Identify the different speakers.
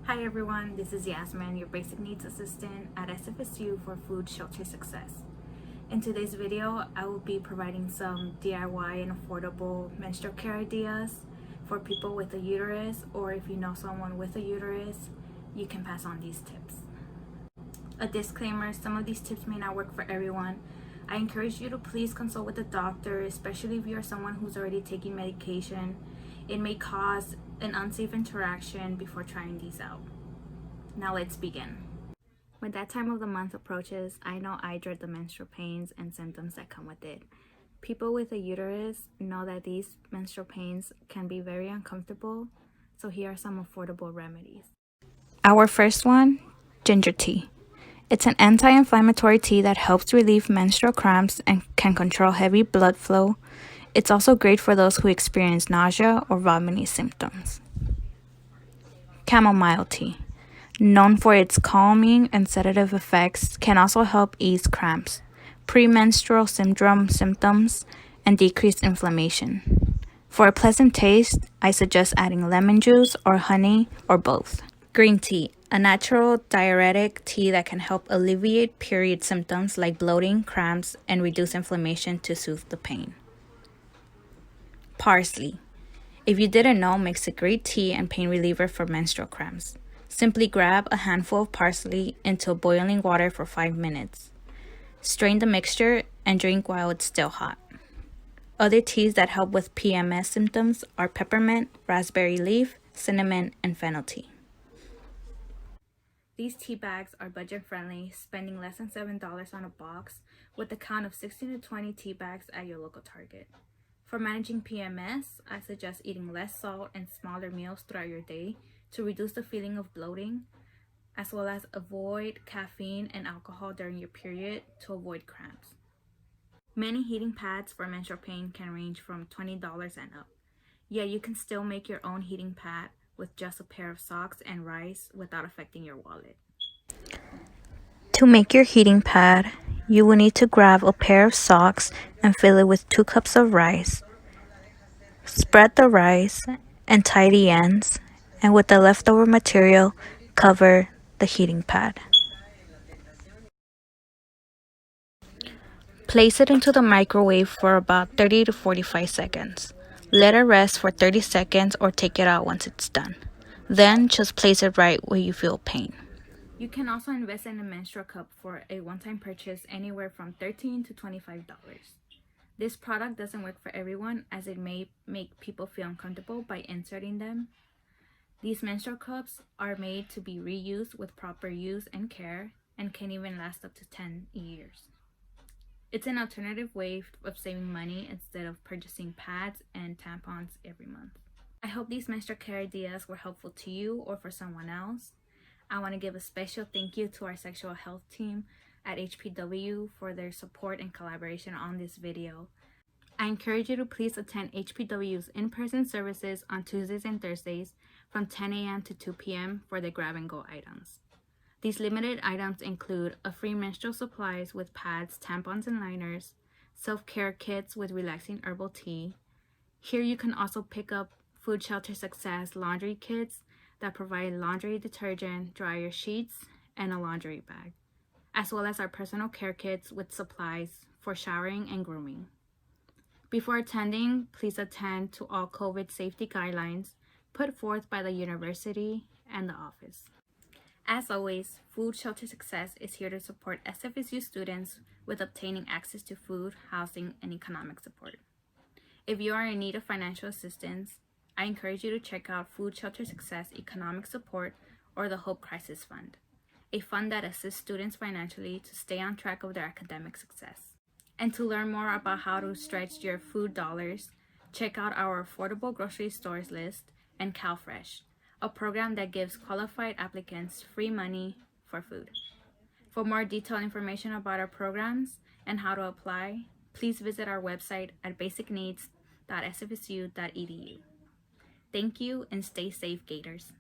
Speaker 1: Hi everyone, this is Yasmin, your basic needs assistant at SFSU for Food Shelter Success. In today's video, I will be providing some DIY and affordable menstrual care ideas for people with a uterus, or if you know someone with a uterus, you can pass on these tips. A disclaimer, some of these tips may not work for everyone. I encourage you to please consult with a doctor, especially if you are someone who's already taking medication. It may cause an unsafe interaction before trying these out. Now let's begin. When that time of the month approaches, I know I dread the menstrual pains and symptoms that come with it. People with a uterus know that these menstrual pains can be very uncomfortable, so here are some affordable remedies. Our first one, ginger tea. It's an anti-inflammatory tea that helps relieve menstrual cramps and can control heavy blood flow. It's also great for those who experience nausea or vomiting symptoms. Chamomile tea, known for its calming and sedative effects, can also help ease cramps, premenstrual syndrome symptoms, and decrease inflammation. For a pleasant taste, I suggest adding lemon juice or honey or both. Green tea, a natural diuretic tea that can help alleviate period symptoms like bloating, cramps, and reduce inflammation to soothe the pain. Parsley, if you didn't know, makes a great tea and pain reliever for menstrual cramps. Simply grab a handful of parsley into boiling water for 5 minutes. Strain the mixture and drink while it's still hot. Other teas that help with PMS symptoms are peppermint, raspberry leaf, cinnamon, and fennel tea. These tea bags are budget friendly, spending less than $7 on a box with a count of 16 to 20 tea bags at your local Target. For managing PMS, I suggest eating less salt and smaller meals throughout your day to reduce the feeling of bloating, as well as avoid caffeine and alcohol during your period to avoid cramps. Many heating pads for menstrual pain can range from $20 and up. Yet you can still make your own heating pad with just a pair of socks and rice without affecting your wallet. To make your heating pad, you will need to grab a pair of socks and fill it with 2 cups of rice. Spread the rice and tie the ends, and with the leftover material, cover the heating pad. Place it into the microwave for about 30 to 45 seconds. Let it rest for 30 seconds or take it out once it's done. Then just place it right where you feel pain. You can also invest in a menstrual cup for a one-time purchase anywhere from $13 to $25. This product doesn't work for everyone, as it may make people feel uncomfortable by inserting them. These menstrual cups are made to be reused with proper use and care and can even last up to 10 years. It's an alternative way of saving money instead of purchasing pads and tampons every month. I hope these menstrual care ideas were helpful to you or for someone else. I want to give a special thank you to our sexual health team at HPW for their support and collaboration on this video. I encourage you to please attend HPW's in-person services on Tuesdays and Thursdays from 10 a.m. to 2 p.m. for the grab-and-go items. These limited items include a free menstrual supplies with pads, tampons, and liners, self-care kits with relaxing herbal tea. Here you can also pick up Food Shelter Success laundry kits that provide laundry detergent, dryer sheets, and a laundry bag, as well as our personal care kits with supplies for showering and grooming. Before attending, please attend to all COVID safety guidelines put forth by the university and the office. As always, Food Shelter Success is here to support SFSU students with obtaining access to food, housing, and economic support. If you are in need of financial assistance, I encourage you to check out Food Shelter Success Economic Support or the Hope Crisis Fund, a fund that assists students financially to stay on track of their academic success. And to learn more about how to stretch your food dollars, check out our affordable grocery stores list and CalFresh, a program that gives qualified applicants free money for food. For more detailed information about our programs and how to apply, please visit our website at basicneeds.sfsu.edu. Thank you and stay safe, Gators.